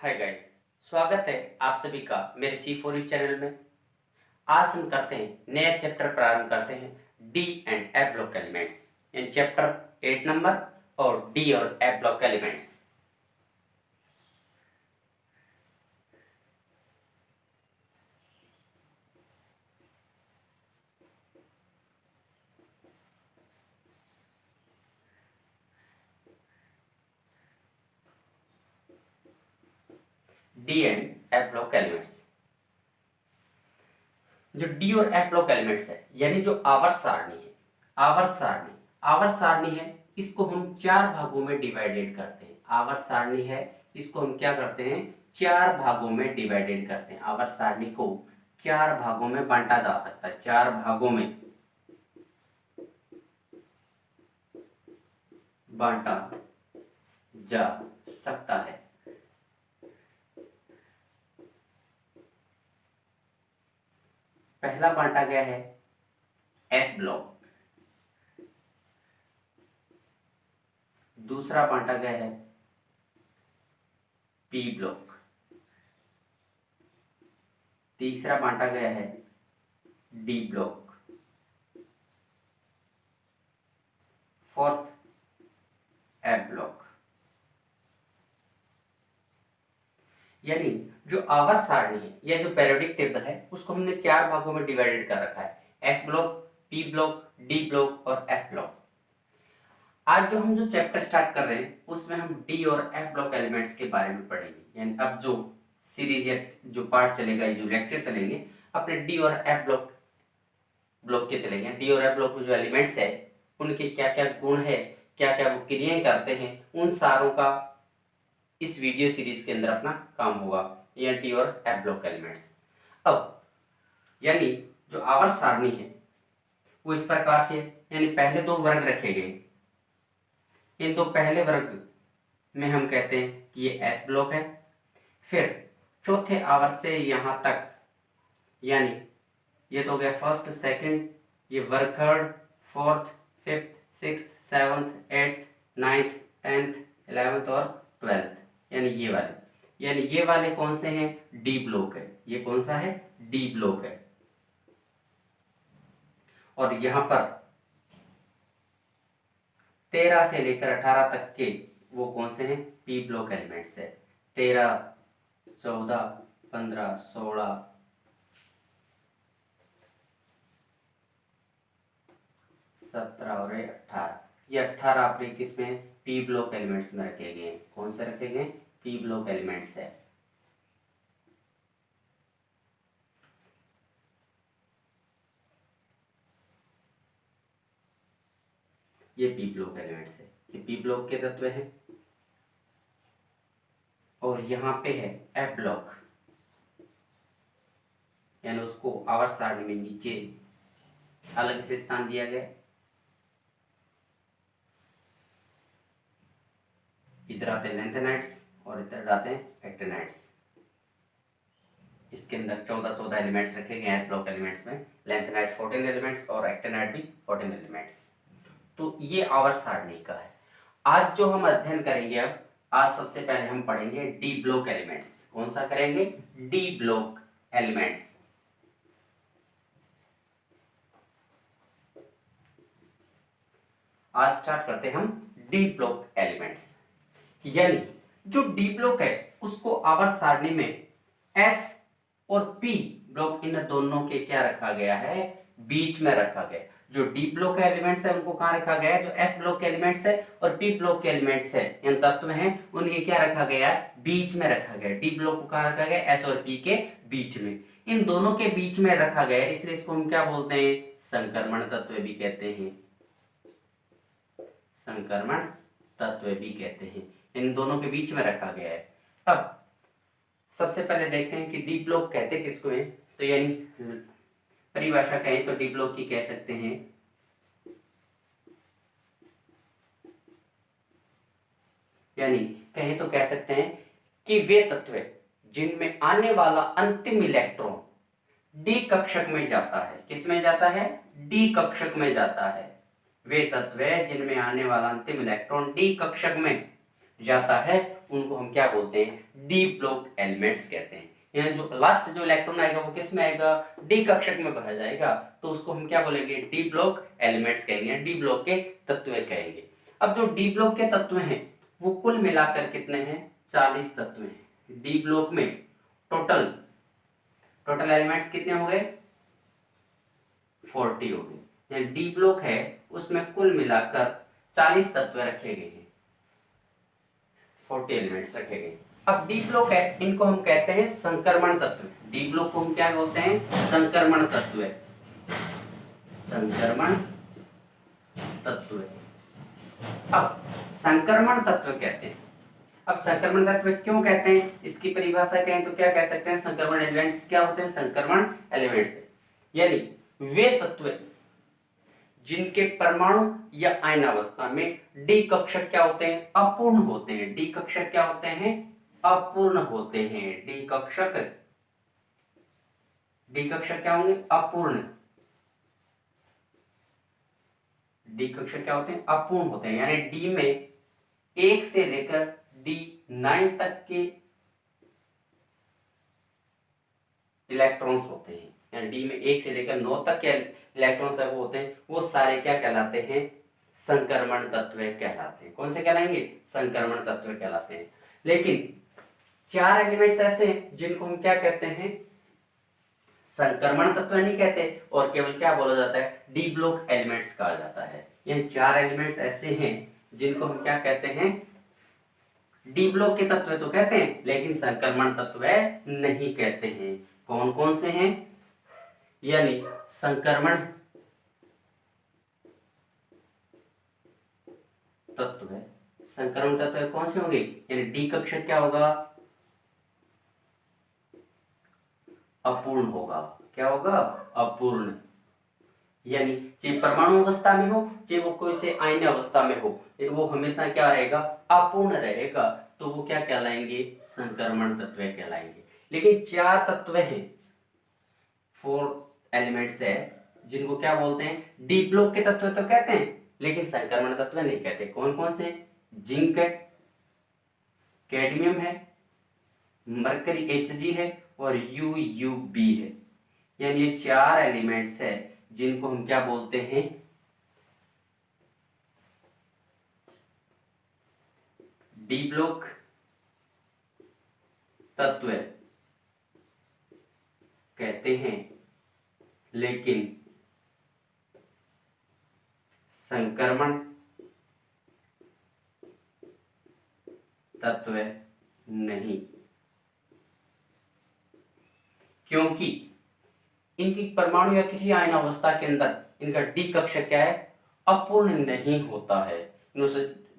Hi guys, स्वागत है आप सभी का मेरे C4U चैनल में। आज हम करते हैं नया चैप्टर प्रारंभ करते हैं D and F block elements in chapter 8 number और डी और F block elements. D and F block elements, जो डी और एफ ब्लॉक एलिमेंट्स है यानी जो आवर्त सारणी है, आवर्त सारणी है, इसको हम चार भागों में डिवाइडेड करते हैं। आवर्त सारणी है, इसको हम क्या करते हैं, चार भागों में डिवाइडेड करते हैं। आवर्त सारणी को चार भागों में बांटा जा सकता है, चार भागों में बांटा जा सकता है। पहला बांटा गया है एस ब्लॉक, दूसरा बांटा गया है पी ब्लॉक, तीसरा बांटा गया है D block, fourth F block. यानी जो आवर्त सारणी है या जो पेरियोडिक टेबल है उसको हमने चार भागों में डिवाइडेड कर रखा है, S block, P block, D block और एफ ब्लॉक। आज जो हम चैप्टर स्टार्ट कर रहे हैं उसमें हम डी और एफ ब्लॉक एलिमेंट्स के बारे में पढ़ेंगे। यानी अब जो सीरीज या जो पार्ट चलेगा, जो लेक्चर चलेंगे अपने डी और एफ ब्लॉक के चलेंगे। डी और एफ ब्लॉक में जो एलिमेंट्स है उनके क्या क्या गुण है, क्या क्या वो क्रियाएं करते हैं, उन सारों का इस वीडियो सीरीज के अंदर अपना काम होगा, या डी और एफ ब्लॉक एलिमेंट्स। अब यानी जो आवर्त सारणी है वो इस प्रकार से, यानी पहले दो वर्ग रखे गए, इन दो पहले वर्ग में हम कहते हैं कि ये एस ब्लॉक है। फिर चौथे आवर्त से यहां तक, यानी ये तो हो गया फर्स्ट सेकंड, ये वर्ग third, fourth, fifth, sixth, seventh, eighth, ninth, tenth, 11th और 12th, यानी ये वाले कौन से हैं, डी ब्लॉक है। ये कौन सा है, डी ब्लॉक है। और यहां पर 13 से लेकर 18 तक के वो कौन से हैं, पी ब्लॉक एलिमेंट्स है। 13, 14, 15, 16, 17 और 18, ये 18 अपने किसमें, पी ब्लॉक एलिमेंट्स में रखे गए हैं। कौन से रखे गए, पी ब्लॉक एलिमेंट्स है। ये पी ब्लॉक एलिमेंट्स है, ये पी ब्लॉक के तत्व हैं। और यहाँ पे है एफ ब्लॉक, यानी उसको आवर्त सारणी में नीचे अलग से स्थान दिया गया। इधर आते हैं लेंथेनाइड्स और इधर आते हैं एक्टिनाइड्स। इसके अंदर 14 एलिमेंट्स रखे गए हैं ब्लॉक एलिमेंट्स में। लेंथेनाइड 14 एलिमेंट्स और एक्टिनाइड भी 14 एलिमेंट्स। तो ये आवर्त सारणी का है। आज जो हम अध्ययन करेंगे, अब आज सबसे पहले हम पढ़ेंगे डी ब्लॉक एलिमेंट्स। कौन सा करेंगे, डी ब्लॉक एलिमेंट्स। आज स्टार्ट करते हैं हम डी ब्लॉक एलिमेंट्स। यानी जो डी ब्लॉक है उसको आवर्त सारणी में एस और पी ब्लॉक, इन दोनों के क्या रखा गया है, बीच में रखा गया। जो डी ब्लॉक के एलिमेंट्स है उनको कहाँ रखा गया है, जो एस ब्लॉक के एलिमेंट्स है और पी ब्लॉक के एलिमेंट्स है, इन तत्व हैं, उनके क्या रखा गया है, बीच में रखा गया। डी ब्लॉक को कहाँ रखा गया, एस और पी के बीच में, इन दोनों के बीच में रखा गया, इसलिए इसको हम क्या बोलते हैं, संक्रमण तत्व भी कहते हैं। संक्रमण तत्व भी कहते हैं, इन दोनों के बीच में रखा गया है। अब सबसे पहले देखते हैं कि डी ब्लॉक कहते किसको हैं। तो यानी परिभाषा कहें तो डी ब्लॉक की कह सकते हैं, यानी कहें तो कह सकते हैं कि वे तत्व जिनमें आने वाला अंतिम इलेक्ट्रॉन डी कक्षक में जाता है। किसमें जाता है, डी कक्षक में जाता है। वे तत्व जिनमें आने वाला अंतिम इलेक्ट्रॉन डी कक्षक में जाता है उनको हम क्या बोलते हैं, डी ब्लॉक एलिमेंट्स कहते हैं। यानी जो लास्ट जो इलेक्ट्रॉन आएगा वो किस में आएगा, डी कक्षक में भरा जाएगा, तो उसको हम क्या बोलेंगे, डी ब्लॉक एलिमेंट्स कहेंगे, डी ब्लॉक के तत्व कहेंगे। अब जो डी ब्लॉक के तत्व हैं वो कुल मिलाकर कितने हैं, 40 तत्व हैं। डी ब्लॉक में टोटल एलिमेंट्स कितने हो गए, 40 हो गए। यानी डी ब्लॉक है उसमें कुल मिलाकर 40 तत्व रखे गए हैं, 40 एलिमेंट्स रखे गए। अब डी ब्लॉक है इनको हम कहते हैं संक्रमण तत्व। डी ब्लॉक को हम क्या बोलते हैं, संक्रमण तत्व, संक्रमण तत्व। अब संक्रमण तत्व कहते हैं, अब संक्रमण तत्व क्यों कहते हैं, इसकी परिभाषा कहें तो क्या कह सकते हैं, संक्रमण एलिमेंट्स क्या होते हैं, संक्रमण एलिमेंट्स यानी वे तत्व जिनके परमाणु या आयन अवस्था में डी कक्षक क्या होते हैं, अपूर्ण होते हैं। डी कक्षक क्या होते हैं, अपूर्ण होते हैं। डी कक्षक क्या होंगे, अपूर्ण। डी कक्षक क्या होते हैं, अपूर्ण होते हैं। यानी डी में 1 से लेकर D9 तक के इलेक्ट्रॉन्स होते हैं। यानी डी में 1 से लेकर 9 तक के इलेक्ट्रॉन्स वो होते हैं, वो सारे क्या कहलाते हैं, संक्रमण तत्व कहलाते हैं। कौन से कहलाएंगे, संक्रमण तत्व कहलाते हैं। लेकिन 4 एलिमेंट्स ऐसे हैं जिनको हम क्या कहते हैं, संक्रमण तत्व नहीं कहते, और केवल क्या बोला जाता है, डी ब्लॉक एलिमेंट्स कहा जाता है। ये 4 एलिमेंट्स ऐसे हैं जिनको हम क्या कहते हैं, डी ब्लॉक के तत्व तो कहते हैं लेकिन संक्रमण तत्व नहीं कहते हैं। कौन कौन से हैं, यानी संक्रमण तत्व है। संक्रमण तत्व कौन से होंगे, यानी डी कक्षक क्या होगा, अपूर्ण होगा। क्या होगा, अपूर्ण। यानी चाहे परमाणु अवस्था में हो चाहे वो कोई से आयन अवस्था में हो, वो हमेशा क्या रहेगा, अपूर्ण रहेगा। तो वो क्या कहलाएंगे, संक्रमण तत्व कहलाएंगे। लेकिन 4 तत्व हैं, 4 एलिमेंट्स है जिनको क्या बोलते हैं, डी ब्लॉक के तत्व तो कहते हैं लेकिन संक्रमण तत्व नहीं कहते। कौन कौन से, जिंक है, कैडमियम है, मरकरी Hg है और UUB है। यानी ये 4 एलिमेंट्स है जिनको हम क्या बोलते हैं, डी ब्लॉक तत्व कहते हैं लेकिन संक्रमण तत्व नहीं, क्योंकि इनकी परमाणु या किसी आयन अवस्था के अंदर इनका डी कक्षक क्या है, अपूर्ण नहीं होता है।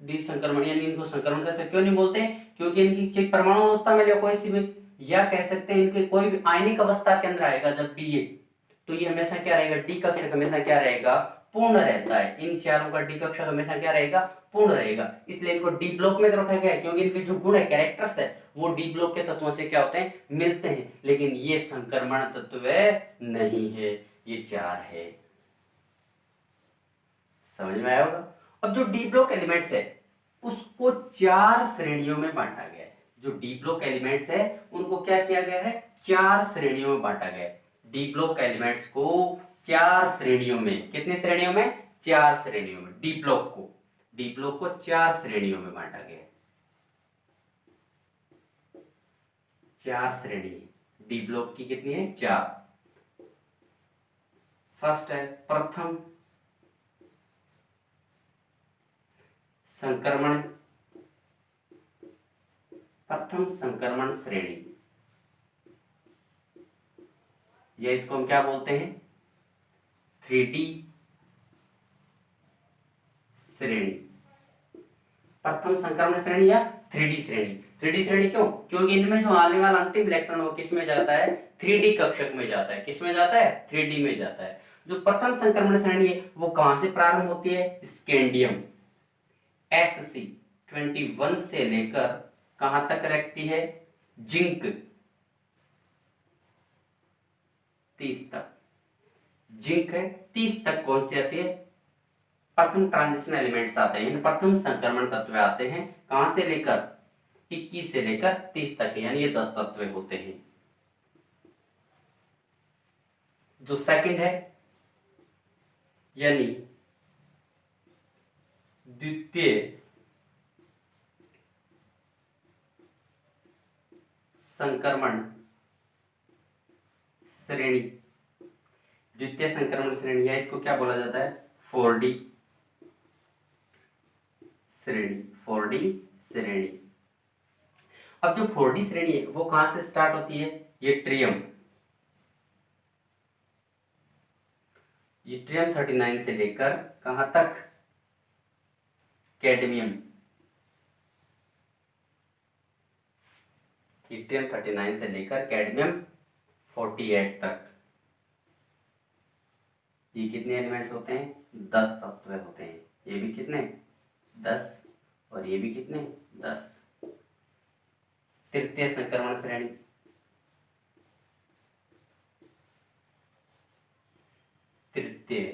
डी संक्रमण यानी इनको संक्रमण तत्व क्यों नहीं बोलते, क्योंकि इनकी परमाणु अवस्था में या कोई सी भी, या कह सकते हैं इनके कोई भी आयनिक अवस्था के अंदर आएगा जब डी, तो ये हमेशा क्या रहेगा, डी कक्षक हमेशा क्या रहेगा, पूर्ण रहता है। इन चारों का डी कक्षक हमेशा क्या रहेगा, पूर्ण रहेगा। इसलिए इनको डी ब्लॉक में तो रखा गया है क्योंकि इनके जो गुण है, कैरेक्टर्स है, वो डी ब्लॉक के तत्वों से क्या होते हैं, मिलते हैं। लेकिन ये संक्रमण तत्व नहीं है, ये 4 है। समझ में आया होगा। अब जो डी ब्लॉक एलिमेंट्स है उसको 4 श्रेणियों में बांटा गया है। जो डी ब्लॉक एलिमेंट्स है उनको क्या किया गया है, 4 श्रेणियों में बांटा गया है। डी ब्लॉक एलिमेंट्स को 4 श्रेणियों में, कितनी श्रेणियों में, 4 श्रेणियों में। डी ब्लॉक को 4 श्रेणियों में बांटा गया है। 4 श्रेणी डी ब्लॉक की कितनी है, 4। फर्स्ट है प्रथम संक्रमण श्रेणी, या इसको हम क्या बोलते हैं, 3D श्रेणी। प्रथम संक्रमण श्रेणी या 3D श्रेणी। 3D श्रेणी क्यों, क्योंकि इनमें जो आने वाला अंतिम इलेक्ट्रॉन वो किस में जाता है, 3D कक्षक में जाता है। किस में जाता है, 3D में जाता है। जो प्रथम संक्रमण श्रेणी है वो कहां से प्रारंभ होती है, स्कैंडियम Sc21 से लेकर कहां तक रखती है, जिंक 30 तक। जिंक है 30 तक कौन सी आती है, प्रथम ट्रांजिशन एलिमेंट्स आते हैं, प्रथम संक्रमण तत्व आते हैं कहां से लेकर 21 से लेकर 30 तक, यानी ये 10 तत्व होते हैं। जो सेकंड है यानी द्वितीय संक्रमण श्रेणी, द्वितीय संक्रमण श्रेणी या इसको क्या बोला जाता है 4D श्रेणी, 4D श्रेणी। अब जो 4D श्रेणी है वो कहां से स्टार्ट होती है, ये ट्रियम 39 से लेकर कहां तक कैडमियम, ट्रियम 39 से लेकर कैडमियम 48 तक। ये कितने एलिमेंट्स होते हैं 10 तत्व होते हैं। ये भी कितने 10 और ये भी कितने 10। तृतीय संक्रमण श्रेणी, तृतीय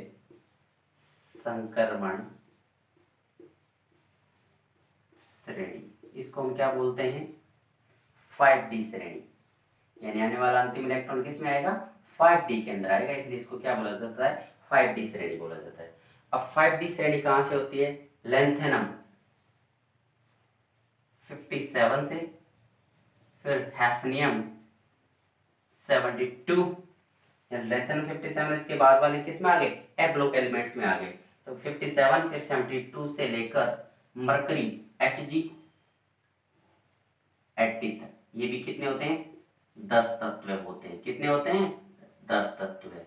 संक्रमण श्रेणी, इसको हम क्या बोलते हैं 5D श्रेणी, यानी आने वाला अंतिम इलेक्ट्रॉन किस में आएगा 5D के अंदर आएगा, इसलिए इसको क्या बोला जाता है 5D श्रेणी बोला जाता है। अब 5D श्रेणी कहां से होती है, लेंथेनम 57 से, फिर हैफनियम 72, लेंथेनम 57 इसके बाद वाले किस में आ गए ए ब्लॉक एलिमेंट्स में आ गए। तो 57 फिर 72 से लेकर मरकरी Hg 80 तक, ये भी कितने होते हैं 10 तत्व होते हैं। कितने होते हैं 10 तत्व है।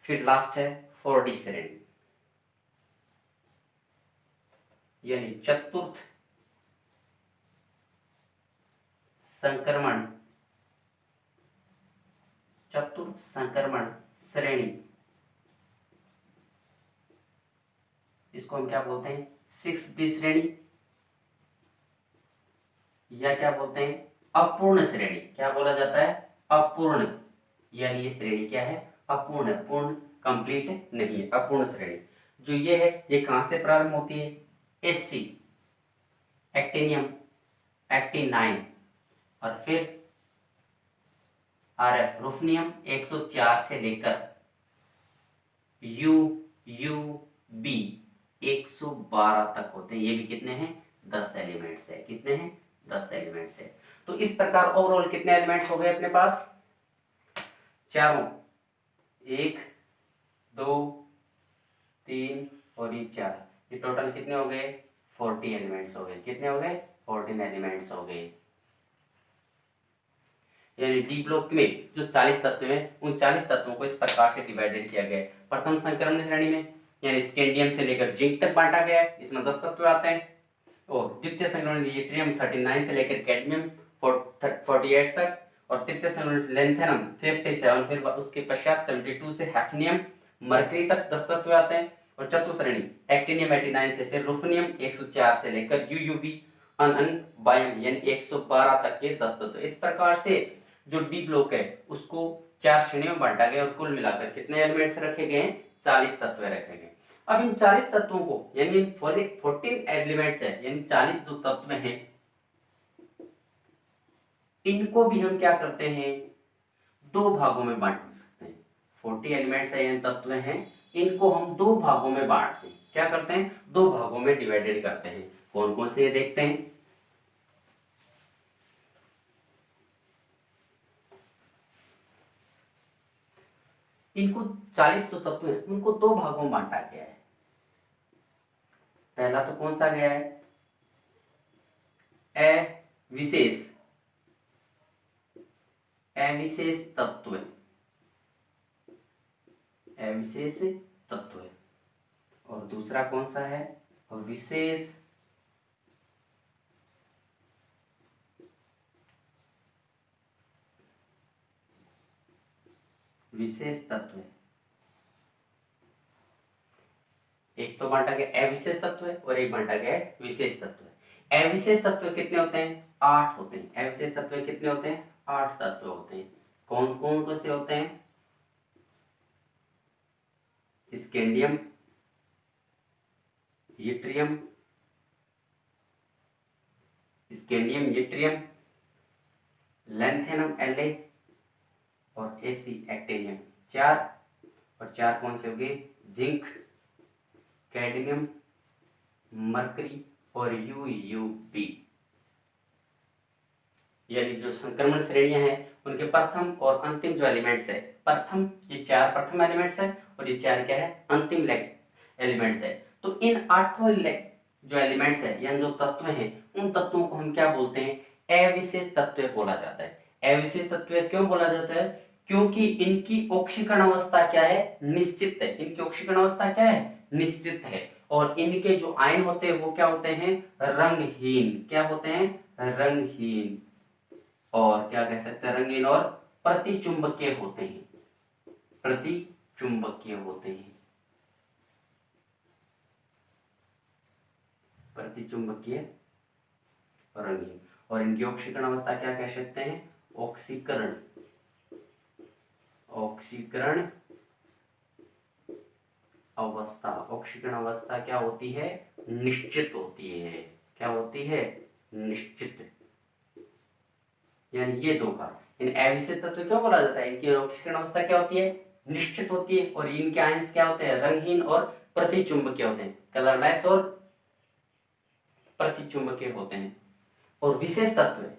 फिर लास्ट है 4D श्रेणी, यानी चतुर्थ संक्रमण, चतुर्थ संक्रमण श्रेणी, इसको हम क्या बोलते हैं 6D श्रेणी, या क्या बोलते हैं अपूर्ण श्रेणी। क्या बोला जाता है अपूर्ण, यानी ये श्रेणी क्या है अपूर्ण, पूर्ण कंप्लीट नहीं है, अपूर्ण श्रेणी। जो ये है ये कहां से प्रारंभ होती है Hc एक्टिनियम 89, और फिर Rf रुफनियम 104 से लेकर UUB 112 तक होते हैं। ये भी कितने हैं 10 एलिमेंट्स है। कितने हैं 10 एलिमेंट्स है। तो इस प्रकार ओवरऑल कितने एलिमेंट्स हो गए अपने पास चारों, 1 2 3 और ये 4, ये टोटल कितने हो गए 40 एलिमेंट्स हो गए। कितने हो गए 14 एलिमेंट्स हो गए। यानी डी ब्लॉक में जो 40 तत्व हैं उन 40 तत्वों को इस प्रकार से डिवाइडेड किया गया है। प्रथम संक्रमण श्रेणी में यानी स्कैंडियम से लेकर जिंक तक बांटा गया है, इसमें 10 तत्व आते हैं। और द्वितीय संक्रमण ट्रियम 39 से लेकर कैडमियम 48 तक, और तृतीय संक्रमण लेंथेनम 57, फिर उसके पश्चात 72 से हैफनियम मरकरी तक 10 तत्व आते हैं। और चतुर्थ श्रेणी एक्टिनियम 89 से फिर रुफनियम 104 से लेकर यूयूबी बायम यानी 112 तक के 10 तत्व। इस प्रकार से जो डी ब्लॉक है उसको 4 श्रेणियों में बांटा गया और कुल मिलाकर कितने एलिमेंट्स रखे गए हैं 40 तत्व रखे गए। अब इन 40 तत्वों को यानी 14 एलिमेंट्स है यानी 40 जो तत्व हैं इनको भी हम क्या करते हैं 2 भागों में बांट सकते हैं। 40 एलिमेंट्स है यानी तत्व हैं, इनको हम 2 भागों में बांटते हैं। क्या करते हैं 2 भागों में डिवाइडेड करते हैं। कौन कौन से ये देखते हैं। इनको 40 जो तत्व हैं उनको 2 भागों में बांटा गया है। पहला तो कौन सा गया है अविशेष तत्व, अविशेष तत्व, और दूसरा कौन सा है विशेष तत्व। एक तो बांटा गया अविशेष तत्व है और एक बांटा गया है विशेष तत्व है। अविशेष तत्व कितने होते हैं 8 होते हैं। अविशेष तत्व कितने होते हैं 8 तत्व होते हैं। कौन कौन से होते हैं scandium yttrium, scandium yttrium, lanthanum La और Ac एक्टिनियम। चार, और चार कौन से हो गए? जिंक, कैडमियम, मरकरी और UUB। यानी जो संक्रमण श्रेणियां हैं उनके प्रथम और अंतिम जो एलिमेंट्स है, प्रथम, ये चार प्रथम एलिमेंट्स है और ये चार क्या है? अंतिम एलिमेंट्स है। तो इन आठों जो एलिमेंट्स है यानी जो तत्व हैं, उन तत्वों को हम क्या बोलते हैं? अविशेष तत्व बोला जाता है। अविशेष तत्व क्यों बोला जाता है? क्योंकि इनकी ऑक्सीकरण अवस्था क्या है? निश्चित है। इनकी ऑक्सीकरण अवस्था क्या है? निश्चित है। और इनके जो आयन होते हैं वो क्या होते हैं? रंगहीन। क्या होते हैं? रंगहीन। और क्या कह सकते हैं? रंगीन और प्रतिचुंबकीय होते हैं। प्रतिचुंबकीय होते हैं। प्रतिचुंबकीय और रंगीन। और इनकी ऑक्सीकरण अवस्था क्या कह सकते हैं? ऑक्सीकरण। ऑक्सीकरण अवस्था। ऑक्सीकरण अवस्था क्या होती है? निश्चित होती है। क्या होती है? निश्चित। यानी ये दो का इन अविशेष तत्व क्यों बोला जाता है? इनकी ऑक्सीकरण अवस्था क्या होती है? निश्चित होती है। और इनके आयंस क्या होते हैं? रंगहीन और प्रतिचुंबकीय होते हैं। कलरलेस और प्रतिचुंबकीय होते हैं। और विशेष तत्व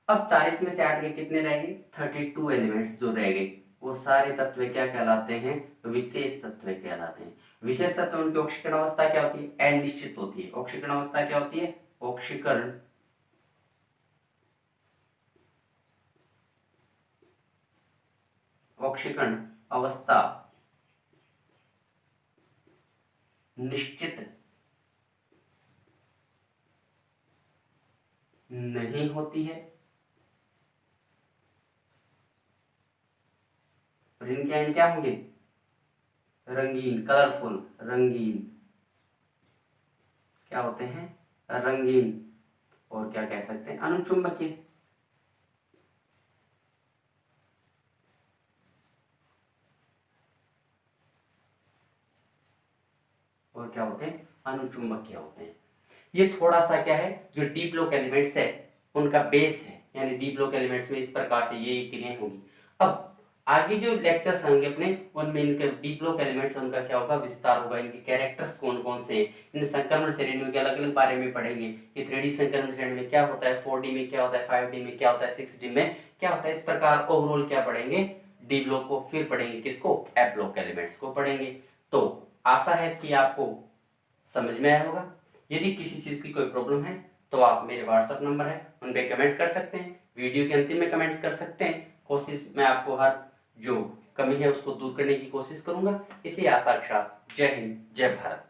अब 40 में से 8 के कितने रह गए? 32 एलिमेंट्स जो रह गए वो सारे तत्व क्या कहलाते हैं? विशेष तत्व कहलाते हैं। विशेष तत्व उनकी ऑक्सीकरण अवस्था क्या होती है? अनिश्चित होती है। ऑक्सीकरण अवस्था क्या होती है? ऑक्सीकरण ऑक्सीकरण अवस्था निश्चित नहीं होती है। और इनके आयन क्या होंगे? रंगीन, कलरफुल, रंगीन। क्या होते हैं? रंगीन। और क्या कह सकते हैं? अनुचुंबकीय। और क्या होते हैं? अनुचुंबकीय होते हैं। ये थोड़ा सा क्या है, जो डी ब्लॉक एलिमेंट्स है उनका बेस है। यानी डी ब्लॉक एलिमेंट्स में इस प्रकार से ये क्रियाएं होंगी। अब आगे जो लेक्चर्स होंगे अपने, उनमें इनके डी ब्लॉक एलिमेंट्स उनका क्या होगा? विस्तार होगा। इनके कैरेक्टर्स कौन कौन से हैं, इन संक्रमण श्रेणियों के अलग अलग बारे में पढ़ेंगे कि 3D संक्रमण श्रेणी में क्या होता है, 4D में क्या होता है, 5D में क्या होता है, 6D में क्या होता है। इस प्रकार ओवरऑल क्या पढ़ेंगे? डी ब्लॉक को। फिर पढ़ेंगे किसको? एफ ब्लॉक एलिमेंट्स को पढ़ेंगे। तो आशा है कि आपको समझ में आया होगा। यदि किसी चीज़ की कोई प्रॉब्लम है तो आप मेरे व्हाट्सएप नंबर है उन पे कमेंट कर सकते हैं। वीडियो के अंतिम में कमेंट्स कर सकते हैं। कोशिश मैं आपको हर जो कमी है उसको दूर करने की कोशिश करूंगा। इसी आशा के साथ जय हिंद, जय भारत।